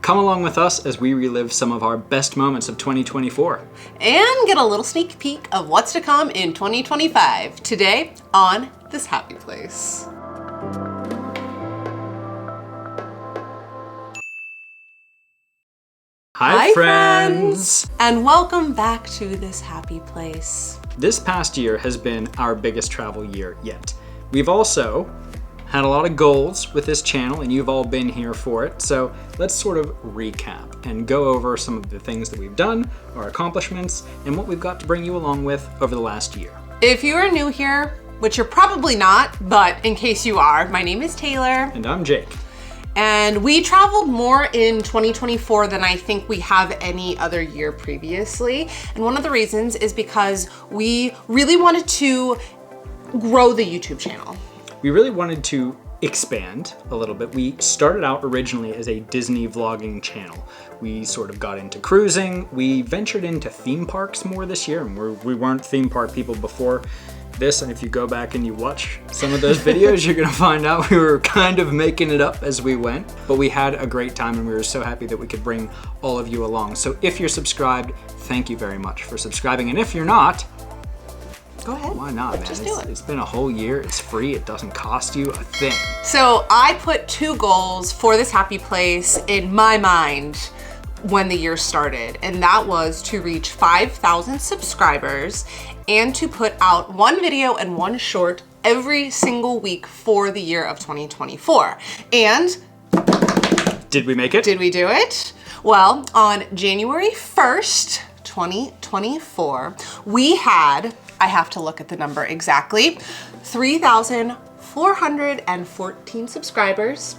Come along with us as we relive some of our best moments of 2024. And get a little sneak peek of what's to come in 2025, today on This Happy Place. Hi friends! And welcome back to This Happy Place. This past year has been our biggest travel year yet. We've also had a lot of goals with this channel, and you've all been here for it. So let's sort of recap and go over some of the things that we've done, our accomplishments, and what we've got to bring you along with over the last year. If you are new here, which you're probably not, but in case you are, my name is Taylor. And I'm Jake. And we traveled more in 2024 than I think we have any other year previously. And one of the reasons is because we really wanted to grow the YouTube channel. We really wanted to expand a little bit. We started out originally as a Disney vlogging channel. We sort of got into cruising. We ventured into theme parks more this year, and we weren't theme park people before this. And if you go back and you watch some of those videos, you're gonna find out we were kind of making it up as we went. But we had a great time, and we were so happy that we could bring all of you along. So if you're subscribed, thank you very much for subscribing. And if you're not, go ahead. Why not, man? Just do it. It's been a whole year. It's free. It doesn't cost you a thing. So I put 2 goals for This Happy Place in my mind when the year started, and that was to reach 5,000 subscribers and to put out 1 video and 1 short every single week for the year of 2024. And did we make it? Did we do it? Well, on January 1st, 2024, we had, I have to look at the number exactly, 3,414 subscribers.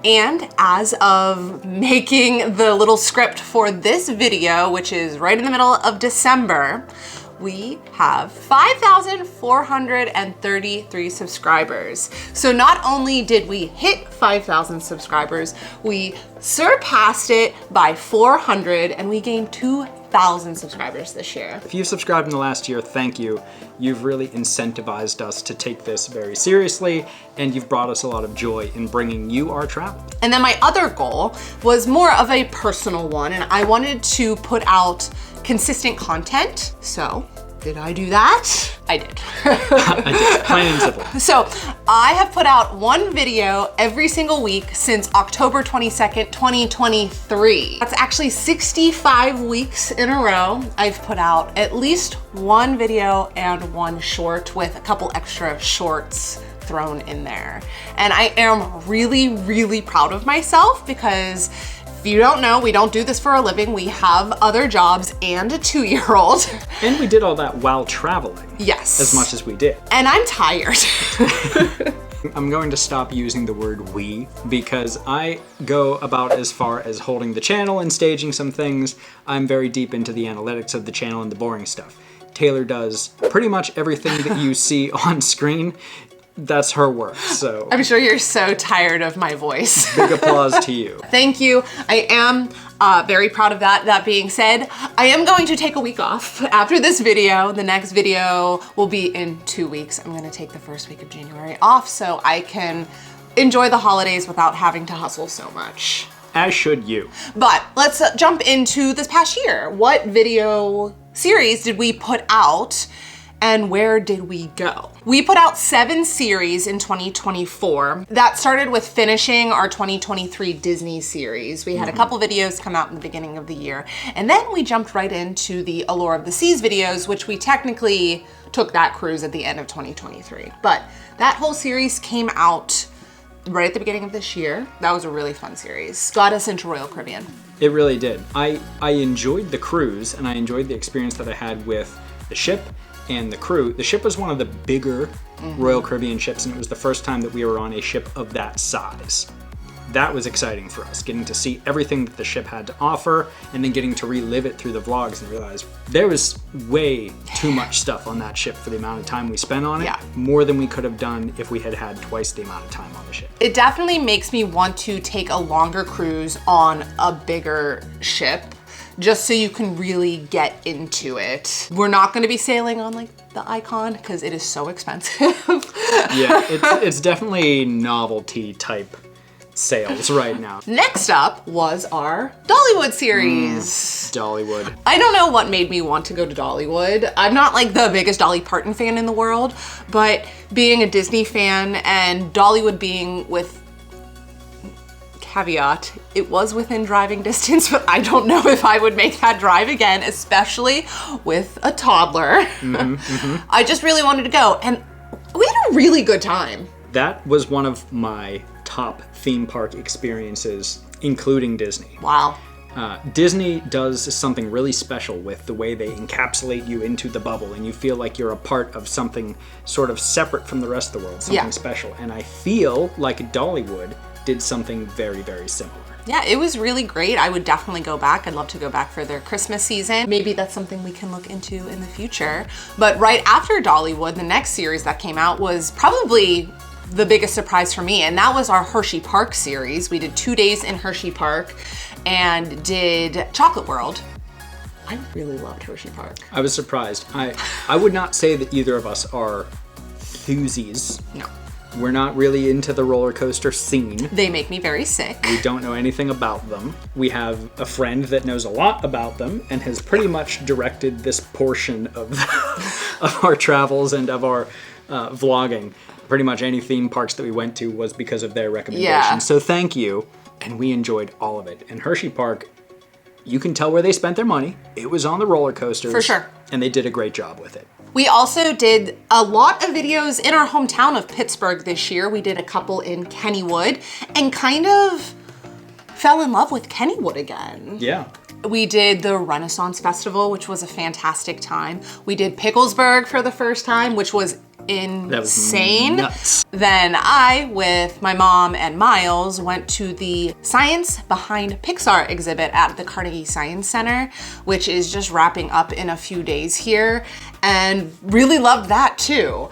And as of making the little script for this video, which is right in the middle of December, we have 5,433 subscribers. So not only did we hit 5,000 subscribers, we surpassed it by 400, and we gained 2,000 subscribers this year. If you've subscribed in the last year, thank you. You've really incentivized us to take this very seriously, and you've brought us a lot of joy in bringing you our travel. And then my other goal was more of a personal one, and I wanted to put out consistent content. So did I do that? I did. I did, plain and simple. So I have put out 1 video every single week since October 22nd, 2023. That's actually 65 weeks in a row. I've put out at least 1 video and 1 short with a couple extra shorts thrown in there. And I am really, really proud of myself because if you don't know, we don't do this for a living. We have other jobs and a 2-year-old. And we did all that while traveling. Yes. As much as we did. And I'm tired. I'm going to stop using the word we because I go about as far as holding the channel and staging some things. I'm very deep into the analytics of the channel and the boring stuff. Taylor does pretty much everything that you see on screen. That's her work, so. I'm sure you're so tired of my voice. Big applause to you. Thank you. I am very proud of that. That being said, I am going to take a week off after this video. The next video will be in 2 weeks. I'm gonna take the first week of January off so I can enjoy the holidays without having to hustle so much. As should you. But let's jump into this past year. What video series did we put out? And where did we go? We put out 7 series in 2024. That started with finishing our 2023 Disney series. We had a couple videos come out in the beginning of the year. And then we jumped right into the Allure of the Seas videos, which we technically took that cruise at the end of 2023. But that whole series came out right at the beginning of this year. That was a really fun series. Got us into Royal Caribbean. It really did. I enjoyed the cruise, and I enjoyed the experience that I had with the ship and the crew. The ship was one of the bigger Royal Caribbean ships, and it was the first time that we were on a ship of that size. That was exciting for us, getting to see everything that the ship had to offer, and then getting to relive it through the vlogs and realize there was way too much stuff on that ship for the amount of time we spent on it. Yeah. More than we could have done if we had had twice the amount of time on the ship. It definitely makes me want to take a longer cruise on a bigger ship, just so you can really get into it. We're not gonna be sailing on like the Icon because it is so expensive. Yeah, it's definitely novelty type sales right now. Next up was our Dollywood series. Dollywood. I don't know what made me want to go to Dollywood. I'm not like the biggest Dolly Parton fan in the world, but being a Disney fan and Dollywood being with caveat, it was within driving distance, but I don't know if I would make that drive again, especially with a toddler. I just really wanted to go, and we had a really good time. That was one of my top theme park experiences, including Disney. Wow. Disney does something really special with the way they encapsulate you into the bubble, and you feel like you're a part of something sort of separate from the rest of the world, something special. And I feel like Dollywood did something very, very similar. Yeah, it was really great. I would definitely go back. I'd love to go back for their Christmas season. Maybe that's something we can look into in the future. But right after Dollywood, the next series that came out was probably the biggest surprise for me, and that was our Hershey Park series. We did 2 days in Hershey Park and did Chocolate World. I really loved Hershey Park. I was surprised. I would not say that either of us are enthusiasts. No. We're not really into the roller coaster scene. They make me very sick. We don't know anything about them. We have a friend that knows a lot about them and has pretty much directed this portion of, of our travels and of our vlogging. Pretty much any theme parks that we went to was because of their recommendation. Yeah. So thank you. And we enjoyed all of it. And Hershey Park, you can tell where they spent their money. It was on the roller coasters. For sure. And they did a great job with it. We also did a lot of videos in our hometown of Pittsburgh this year. We did a couple in Kennywood and kind of fell in love with Kennywood again. Yeah. We did the Renaissance Festival, which was a fantastic time. We did Picklesburg for the first time, which was insane. That was nuts. Then I, with my mom and Miles, went to the Science Behind Pixar exhibit at the Carnegie Science Center, which is just wrapping up in a few days here, and really loved that too.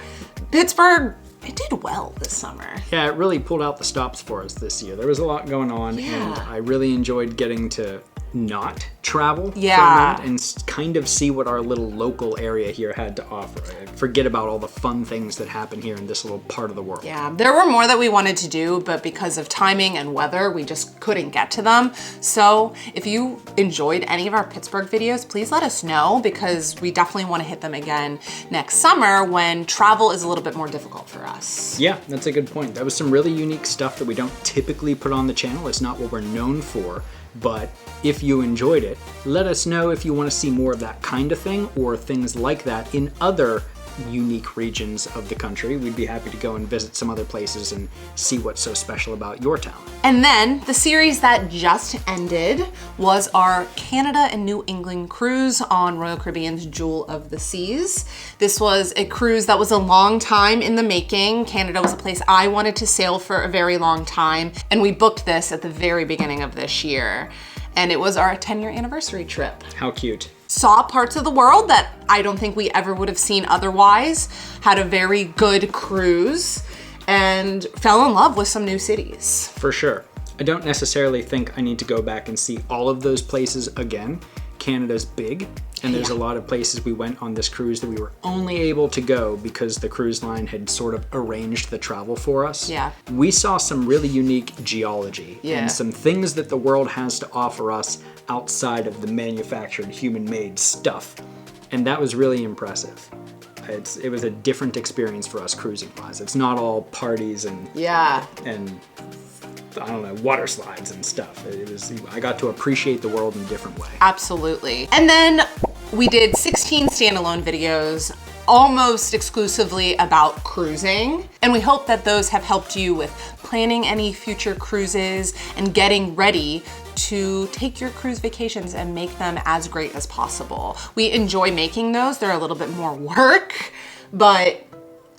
Pittsburgh, it did well this summer. Yeah, it really pulled out the stops for us this year. There was a lot going on, and I really enjoyed getting to not travel for a minute and kind of see what our little local area here had to offer. I forget about all the fun things that happen here in this little part of the world. Yeah, there were more that we wanted to do, but because of timing and weather, we just couldn't get to them. So if you enjoyed any of our Pittsburgh videos, please let us know, because we definitely want to hit them again next summer when travel is a little bit more difficult for us. Yeah, that's a good point. That was some really unique stuff that we don't typically put on the channel. It's not what we're known for. But if you enjoyed it, let us know if you want to see more of that kind of thing or things like that in other unique regions of the country. We'd be happy to go and visit some other places and see what's so special about your town. And then the series that just ended was our Canada and New England cruise on Royal Caribbean's Jewel of the Seas. This was a cruise that was a long time in the making. Canada was a place I wanted to sail for a very long time, and we booked this at the very beginning of this year. And it was our 10-year anniversary trip. How cute. Saw parts of the world that I don't think we ever would have seen otherwise, had a very good cruise, and fell in love with some new cities. For sure. I don't necessarily think I need to go back and see all of those places again. Canada's big, and there's a lot of places we went on this cruise that we were only able to go because the cruise line had sort of arranged the travel for us. Yeah. We saw some really unique geology and some things that the world has to offer us outside of the manufactured human-made stuff. And that was really impressive. It was a different experience for us cruising-wise. It's not all parties and I don't know, water slides and stuff. I got to appreciate the world in a different way. Absolutely. And then we did 16 standalone videos almost exclusively about cruising. And we hope that those have helped you with planning any future cruises and getting ready to take your cruise vacations and make them as great as possible. We enjoy making those. They're a little bit more work, but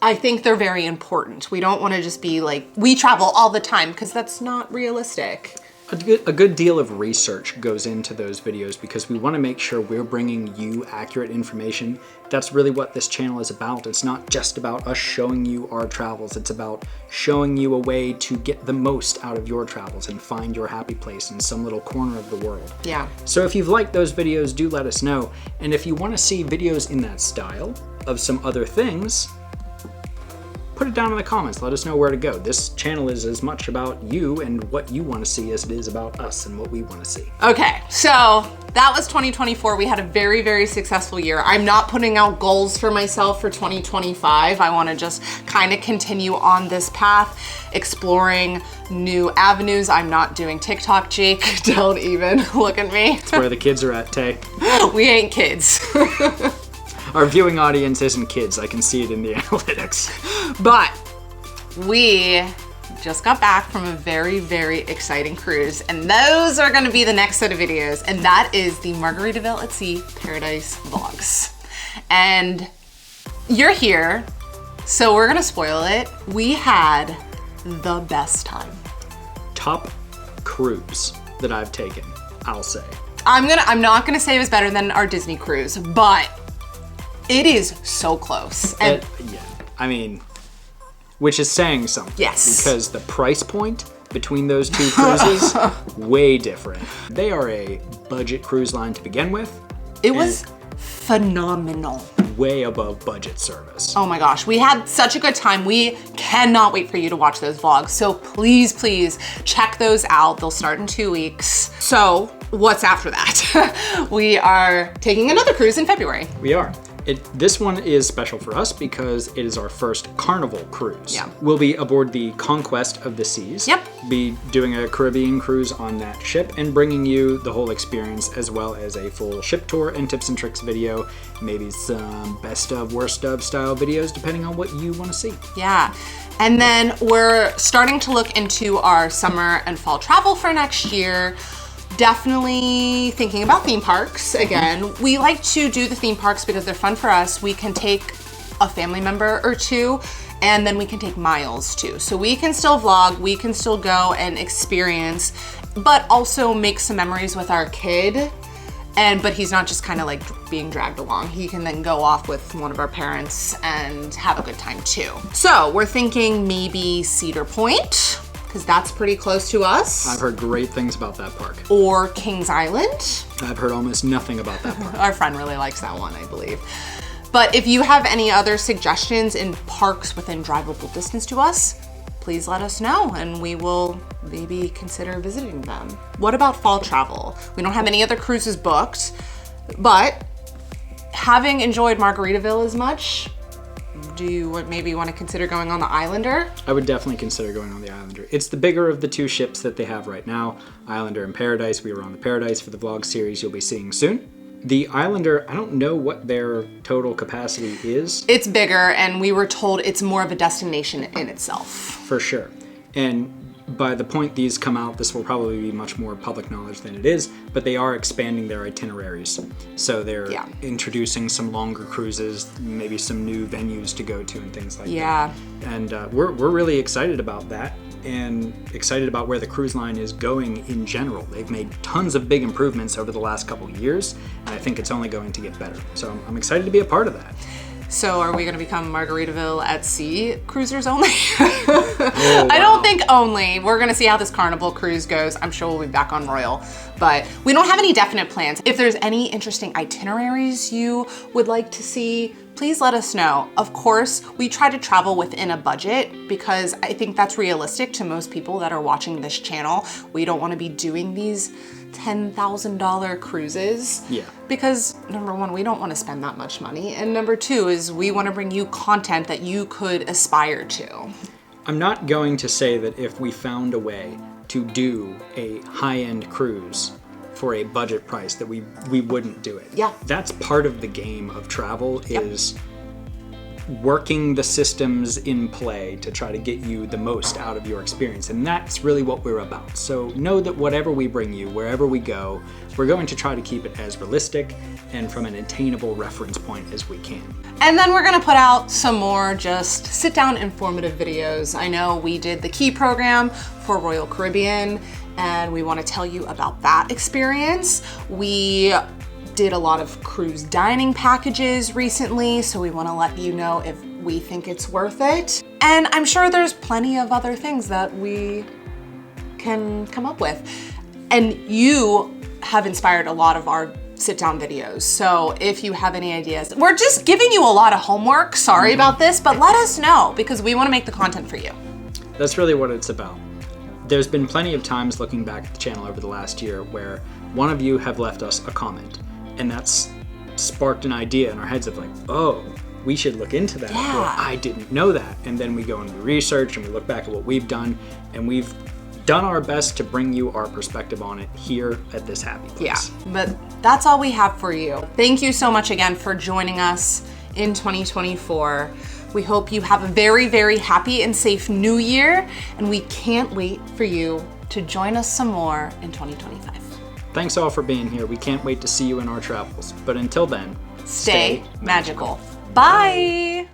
I think they're very important. We don't want to just be like, we travel all the time, because that's not realistic. A good deal of research goes into those videos because we want to make sure we're bringing you accurate information. That's really what this channel is about. It's not just about us showing you our travels. It's about showing you a way to get the most out of your travels and find your happy place in some little corner of the world. Yeah. So if you've liked those videos, do let us know. And if you want to see videos in that style of some other things, put put it down in the comments. Let us know where to go. This channel is as much about you and what you want to see as it is about us and what we want to see. Okay, so that was 2024. We had a very, very successful year. I'm not putting out goals for myself for 2025. I want to just kind of continue on this path, exploring new avenues. I'm not doing TikTok, Jake. Don't even look at me. It's where the kids are at, Tay. We ain't kids. Our viewing audience isn't kids. I can see it in the analytics. But we just got back from a very, very exciting cruise, and those are gonna be the next set of videos, and that is the Margaritaville at Sea Paradise vlogs. And you're here, so we're gonna spoil it. We had the best time. Top cruise that I've taken, I'll say. I'm not gonna say it was better than our Disney cruise, but it is so close. And Yeah, I mean, which is saying something. Yes. Because the price point between those two cruises, way different. They are a budget cruise line to begin with. it was phenomenal. Way above budget service. Oh my gosh, we had such a good time. We cannot wait for you to watch those vlogs. So please, please check those out. They'll start in 2 weeks. So what's after that? We are taking another cruise in February. We are. This one is special for us because it is our first Carnival cruise. Yeah. We'll be aboard the Conquest of the Seas. Yep. Be doing a Caribbean cruise on that ship and bringing you the whole experience as well as a full ship tour and tips and tricks video, maybe some best of, worst of style videos depending on what you want to see. Yeah. And then we're starting to look into our summer and fall travel for next year. Definitely thinking about theme parks again. We like to do the theme parks because they're fun for us. We can take a family member or two, and then we can take Miles too. So we can still vlog, we can still go and experience, but also make some memories with our kid. But he's not just kind of like being dragged along. He can then go off with one of our parents and have a good time too. So we're thinking maybe Cedar Point, because that's pretty close to us. I've heard great things about that park. Or Kings Island. I've heard almost nothing about that park. Our friend really likes that one, I believe. But if you have any other suggestions in parks within drivable distance to us, please let us know and we will maybe consider visiting them. What about fall travel? We don't have any other cruises booked, but having enjoyed Margaritaville as much, do you maybe want to consider going on the Islander? I would definitely consider going on the Islander. It's the bigger of the two ships that they have right now, Islander and Paradise. We were on the Paradise for the vlog series you'll be seeing soon. The Islander, I don't know what their total capacity is. It's bigger, and we were told it's more of a destination in itself. For sure. And by the point these come out, this will probably be much more public knowledge than it is, but they are expanding their itineraries. So they're introducing some longer cruises, maybe some new venues to go to and things like that. And we're really excited about that and excited about where the cruise line is going in general. They've made tons of big improvements over the last couple of years, and I think it's only going to get better. So I'm excited to be a part of that. So are we gonna become Margaritaville at Sea cruisers only? Oh, wow. I don't think only. We're gonna see how this Carnival cruise goes. I'm sure we'll be back on Royal, but we don't have any definite plans. If there's any interesting itineraries you would like to see, please let us know. Of course, we try to travel within a budget because I think that's realistic to most people that are watching this channel. We don't wanna be doing these $10,000 cruises. Yeah. Because number one, we don't want to spend that much money. And number two is we want to bring you content that you could aspire to. I'm not going to say that if we found a way to do a high-end cruise for a budget price that we wouldn't do it. Yeah. That's part of the game of travel is working the systems in play to try to get you the most out of your experience. And that's really what we're about. So know that whatever we bring you, wherever we go, we're going to try to keep it as realistic and from an attainable reference point as we can. And then we're gonna put out some more just sit down informative videos. I know we did the Key program for Royal Caribbean and we wanna tell you about that experience. We did a lot of cruise dining packages recently, so we want to let you know if we think it's worth it. And I'm sure there's plenty of other things that we can come up with. And you have inspired a lot of our sit-down videos. So if you have any ideas, we're just giving you a lot of homework. Sorry about this, but let us know because we want to make the content for you. That's really what it's about. There's been plenty of times looking back at the channel over the last year where one of you have left us a comment, and that's sparked an idea in our heads of like, oh, we should look into that. Yeah. Or I didn't know that. And then we go and we research and we look back at what we've done, and we've done our best to bring you our perspective on it here at this happy place. Yeah, but that's all we have for you. Thank you so much again for joining us in 2024. We hope you have a very, very happy and safe new year, and we can't wait for you to join us some more in 2025. Thanks all for being here. We can't wait to see you in our travels. But until then, Stay magical. Bye.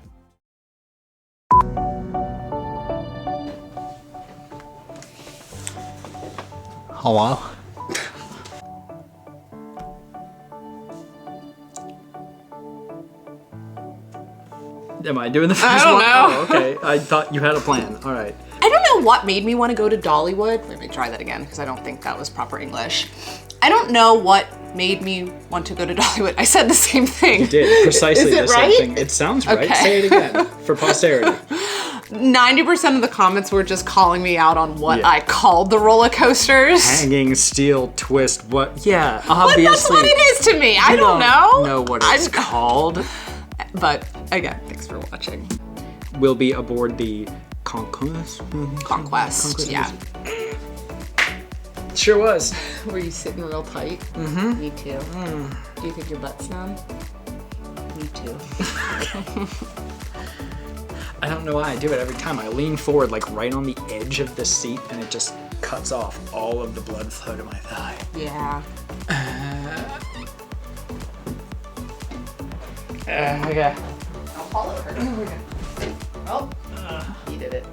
Hello? Am I doing the first I don't one? know. Oh, okay. I thought you had a plan. All right. I don't know what made me want to go to Dollywood. Let me try that again because I don't think that was proper English. I don't know what made me want to go to Dollywood. I said the same thing. You did precisely Is it the same right? thing. It sounds right. Okay. Say it again for posterity. 90% of the comments were just calling me out on what Yeah. I called the roller coasters. Hanging, steel, twist. What? Yeah, But obviously. that's what it is to me. I don't know. Know what it's called. But again, thanks for watching. We'll be aboard the Conquest. Conquest, yeah. Sure was. Were you sitting real tight? Mm-hmm. Me too. Do you think your butt's numb? Me too. I don't know why I do it every time. I lean forward like right on the edge of the seat and it just cuts off all of the blood flow to my thigh. Yeah. Okay. I'll follow her. Oh, he did it.